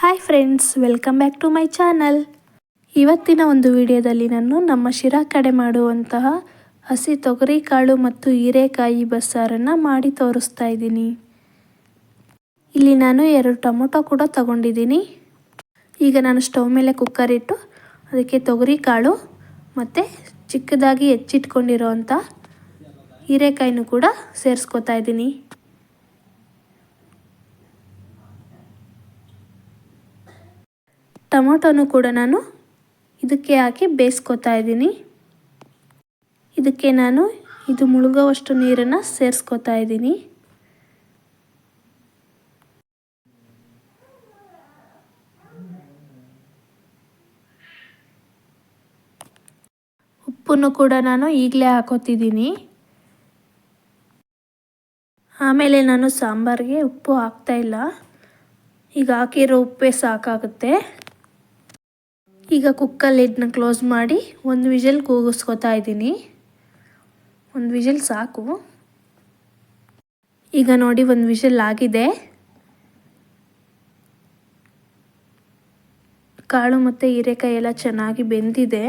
Hi friends, welcome back to my channel. ಇವತ್ತಿನ ಒಂದು ವಿಡಿಯೋದಲ್ಲಿ ನಾನು ನಮ್ಮ ಶಿರಾ ಕಡೆ ಮಾಡುವಂತಹ ಹಸಿ ತೊಗರಿ ಕಾಳು ಮತ್ತು ಹೀರೆಕಾಯಿ ಬಸ್ಸಾರನ್ನು ಮಾಡಿ ತೋರಿಸ್ತಾ ಇದ್ದೀನಿ. ಇಲ್ಲಿ ನಾನು 2 ಟೊಮೊಟೊ ಕೂಡ ತಗೊಂಡಿದ್ದೀನಿ. ಈಗ ನಾನು ಸ್ಟವ್ ಮೇಲೆ ಕುಕ್ಕರ್ ಇಟ್ಟು ಅದಕ್ಕೆ ತೊಗರಿ ಕಾಳು ಮತ್ತು ಚಿಕ್ಕದಾಗಿ ಹೆಚ್ಚಿಟ್ಕೊಂಡಿರೋವಂಥ ಹೀರೆಕಾಯಿನೂ ಕೂಡ ಸೇರಿಸ್ಕೊತಾ ಇದ್ದೀನಿ. ಟೊಮೊಟೊನು ಕೂಡ ನಾನು ಇದಕ್ಕೆ ಹಾಕಿ ಬೇಯಿಸ್ಕೊತಾ ಇದ್ದೀನಿ. ಇದಕ್ಕೆ ನಾನು ಇದು ಮುಳುಗುವಷ್ಟು ನೀರನ್ನು ಸೇರಿಸ್ಕೊತಾ ಇದ್ದೀನಿ. ಉಪ್ಪನ್ನು ಕೂಡ ನಾನು ಈಗಲೇ ಹಾಕೋತಿದ್ದೀನಿ. ಆಮೇಲೆ ನಾನು ಸಾಂಬಾರಿಗೆ ಉಪ್ಪು ಹಾಕ್ತಾ ಇಲ್ಲ, ಈಗ ಹಾಕಿರೋ ಉಪ್ಪೇ ಸಾಕಾಗುತ್ತೆ. ಈಗ ಕುಕ್ಕರ್ ಲಿಡ್ನ ಕ್ಲೋಸ್ ಮಾಡಿ 1 ವಿಷಲ್ ಕೂಗಿಸ್ಕೊತಾ ಇದ್ದೀನಿ. 1 ವಿಷಲ್ ಸಾಕು. ಈಗ ನೋಡಿ 1 ವಿಷಲ್ ಆಗಿದೆ. ಕಾಳು ಮತ್ತು ಹೀರೆಕಾಯಿ ಎಲ್ಲ ಚೆನ್ನಾಗಿ ಬೆಂದಿದೆ.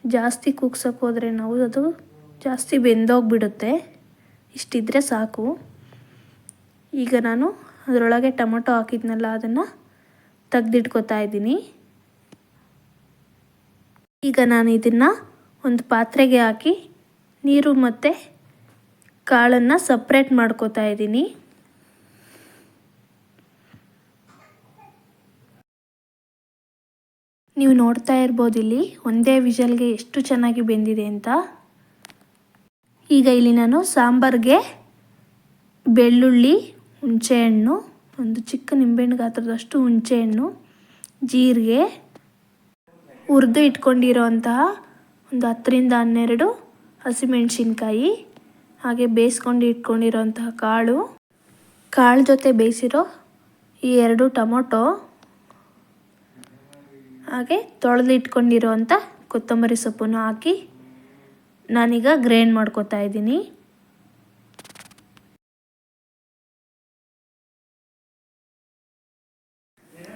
ಜಾಸ್ತಿ ಕೂಗ್ಸೋಕೆ ಹೋದರೆ ನಾವು ಅದು ಜಾಸ್ತಿ ಬೆಂದೋಗ್ಬಿಡುತ್ತೆ. ಇಷ್ಟಿದ್ರೆ ಸಾಕು. ಈಗ ನಾನು ಅದರೊಳಗೆ ಟೊಮೊಟೊ ಹಾಕಿದ್ನಲ್ಲ, ಅದನ್ನು ತೆಗೆದಿಟ್ಕೊತಾ ಇದ್ದೀನಿ. ಈಗ ನಾನು ಇದನ್ನು ಒಂದು ಪಾತ್ರೆಗೆ ಹಾಕಿ ನೀರು ಮತ್ತು ಕಾಳನ್ನು ಸಪ್ರೇಟ್ ಮಾಡ್ಕೊತಾ ಇದ್ದೀನಿ. ನೀವು ನೋಡ್ತಾ ಇರ್ಬೋದು ಇಲ್ಲಿ ಒಂದೇ ವಿಷಲ್ಗೆ ಎಷ್ಟು ಚೆನ್ನಾಗಿ ಬೆಂದಿದೆ ಅಂತ. ಈಗ ಇಲ್ಲಿ ನಾನು ಸಾಂಬಾರಿಗೆ ಬೆಳ್ಳುಳ್ಳಿ, ಹುಣಸೆಹಣ್ಣು, ಒಂದು ಚಿಕ್ಕ ನಿಂಬೆಹಣ್ಣು ಗಾತ್ರದಷ್ಟು ಹುಣಸೆಹಣ್ಣು, ಜೀರಿಗೆ, ಹುರಿದು ಇಟ್ಕೊಂಡಿರೋಂತಹ ಒಂದು 10ರಿಂದ 12 ಹಸಿಮೆಣಸಿನ್ಕಾಯಿ, ಹಾಗೆ ಬೇಯಿಸ್ಕೊಂಡು ಇಟ್ಕೊಂಡಿರೋಂತಹ ಕಾಳು ಜೊತೆ ಬೇಯಿಸಿರೋ ಈ 2 ಟೊಮೊಟೊ, ಹಾಗೆ ತೊಳೆದು ಇಟ್ಕೊಂಡಿರೋಂಥ ಕೊತ್ತಂಬರಿ ಸೊಪ್ಪನ್ನು ಹಾಕಿ ನಾನೀಗ ಗ್ರೈಂಡ್ ಮಾಡ್ಕೊತಾ ಇದ್ದೀನಿ.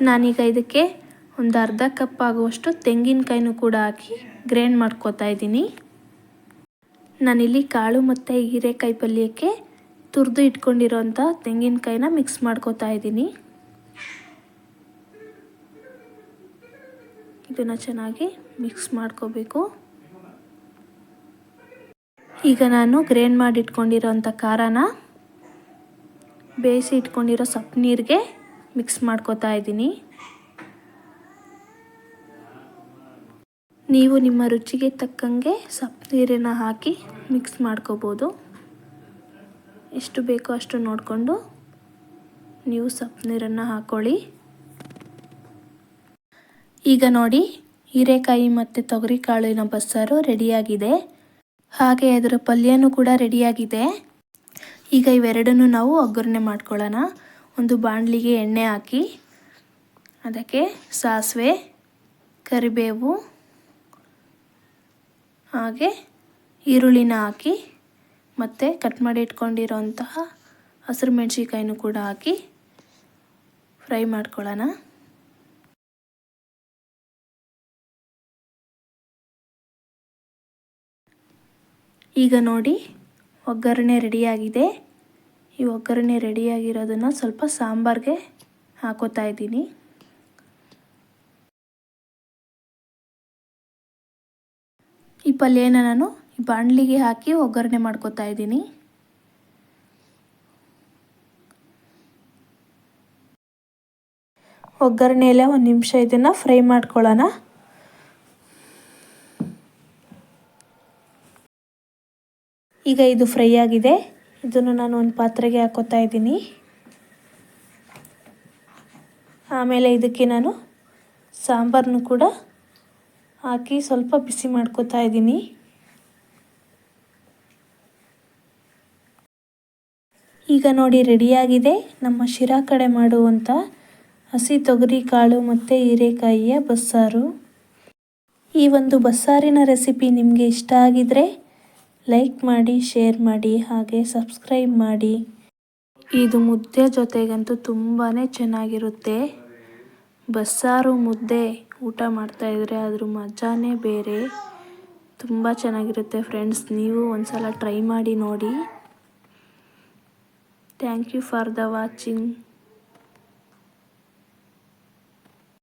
ನಾನೀಗ ಇದಕ್ಕೆ ಒಂದು ಅರ್ಧ ಕಪ್ ಆಗುವಷ್ಟು ತೆಂಗಿನಕಾಯಿನೂ ಕೂಡ ಹಾಕಿ ಗ್ರೈಂಡ್ ಮಾಡ್ಕೊತಾ ಇದ್ದೀನಿ. ನಾನಿಲ್ಲಿ ಕಾಳು ಮತ್ತು ಹೀರೆಕಾಯಿ ಪಲ್ಯಕ್ಕೆ ತುರಿದು ಇಟ್ಕೊಂಡಿರೋಂಥ ತೆಂಗಿನಕಾಯಿನ ಮಿಕ್ಸ್ ಮಾಡ್ಕೊತಾ ಇದ್ದೀನಿ. ಇದನ್ನು ಚೆನ್ನಾಗಿ ಮಿಕ್ಸ್ ಮಾಡ್ಕೋಬೇಕು. ಈಗ ನಾನು ಗ್ರೈಂಡ್ ಮಾಡಿ ಇಟ್ಕೊಂಡಿರೋಂಥ ಖಾರನ ಬೇಯಿಸಿ ಇಟ್ಕೊಂಡಿರೋ ಸಪ್ಪು ನೀರಿಗೆ ಮಿಕ್ಸ್ ಮಾಡ್ಕೊತಾ ಇದ್ದೀನಿ. ನೀವು ನಿಮ್ಮ ರುಚಿಗೆ ತಕ್ಕಂಗೆ ಸಪ್ಪು ನೀರನ್ನು ಹಾಕಿ ಮಿಕ್ಸ್ ಮಾಡ್ಕೋಬೋದು. ಎಷ್ಟು ಬೇಕೋ ಅಷ್ಟು ನೋಡಿಕೊಂಡು ನೀವು ಸಪ್ಪು ನೀರನ್ನು ಹಾಕ್ಕೊಳ್ಳಿ. ಈಗ ನೋಡಿ, ಹೀರೆಕಾಯಿ ಮತ್ತು ತೊಗರಿ ಕಾಳಿನ ಬಸ್ಸಾರು ರೆಡಿಯಾಗಿದೆ. ಹಾಗೆ ಅದರ ಪಲ್ಯನೂ ಕೂಡ ರೆಡಿಯಾಗಿದೆ. ಈಗ ಇವೆರಡನ್ನೂ ನಾವು ಒಗ್ಗರಣೆ ಮಾಡ್ಕೊಳ್ಳೋಣ. ಒಂದು ಬಾಣಲಿಗೆ ಎಣ್ಣೆ ಹಾಕಿ ಅದಕ್ಕೆ ಸಾಸಿವೆ, ಕರಿಬೇವು, ಹಾಗೆ ಈರುಳ್ಳಿನ ಹಾಕಿ ಮತ್ತು ಕಟ್ ಮಾಡಿ ಇಟ್ಕೊಂಡಿರೋಂತಹ ಹಸಿರು ಮೆಣಸಿನ್ಕಾಯಿನೂ ಕೂಡ ಹಾಕಿ ಫ್ರೈ ಮಾಡ್ಕೊಳ್ಳೋಣ. ಈಗ ನೋಡಿ, ಒಗ್ಗರಣೆ ರೆಡಿಯಾಗಿದೆ. ಈ ಒಗ್ಗರಣೆ ರೆಡಿಯಾಗಿರೋದನ್ನು ಸ್ವಲ್ಪ ಸಾಂಬಾರಿಗೆ ಹಾಕೋತಾ ಇದ್ದೀನಿ. ಈ ಪಲ್ಯನ ನಾನು ಈ ಬಾಣಲಿಗೆ ಹಾಕಿ ಒಗ್ಗರಣೆ ಮಾಡ್ಕೊತಾ ಇದ್ದೀನಿ. ಒಗ್ಗರಣೆಯಲ್ಲೇ 1 ನಿಮಿಷ ಇದನ್ನು ಫ್ರೈ ಮಾಡ್ಕೊಳ್ಳೋಣ. ಈಗ ಇದು ಫ್ರೈ ಆಗಿದೆ. ಇದನ್ನು ನಾನು ಒಂದು ಪಾತ್ರೆಗೆ ಹಾಕೋತಾ ಇದ್ದೀನಿ. ಆಮೇಲೆ ಇದಕ್ಕೆ ನಾನು ಸಾಂಬಾರನ್ನು ಕೂಡ ಹಾಕಿ ಸ್ವಲ್ಪ ಬಿಸಿ ಮಾಡ್ಕೊತಾ ಇದ್ದೀನಿ. ಈಗ ನೋಡಿ, ರೆಡಿಯಾಗಿದೆ ನಮ್ಮ ಶಿರಾ ಕಡೆ ಮಾಡುವಂಥ ಹಸಿ ತೊಗರಿ ಕಾಳು ಮತ್ತು ಹೀರೆಕಾಯಿಯ ಬಸ್ಸಾರು. ಈ ಒಂದು ಬಸ್ಸಾರಿನ ರೆಸಿಪಿ ನಿಮಗೆ ಇಷ್ಟ ಆಗಿದರೆ ಲೈಕ್ ಮಾಡಿ, ಶೇರ್ ಮಾಡಿ, ಹಾಗೆ ಸಬ್ಸ್ಕ್ರೈಬ್ ಮಾಡಿ. ಇದು ಮುದ್ದೆ ಜೊತೆಗಂತೂ ತುಂಬಾ ಚೆನ್ನಾಗಿರುತ್ತೆ. ಬಸ್ಸಾರು ಮುದ್ದೆ ಊಟ ಮಾಡ್ತಾಯಿದ್ರೆ ಅದ್ರ ಮಜಾನೇ ಬೇರೆ. ತುಂಬ ಚೆನ್ನಾಗಿರುತ್ತೆ ಫ್ರೆಂಡ್ಸ್, ನೀವು ಒಂದ್ಸಲ ಟ್ರೈ ಮಾಡಿ ನೋಡಿ. Thank you for the watching.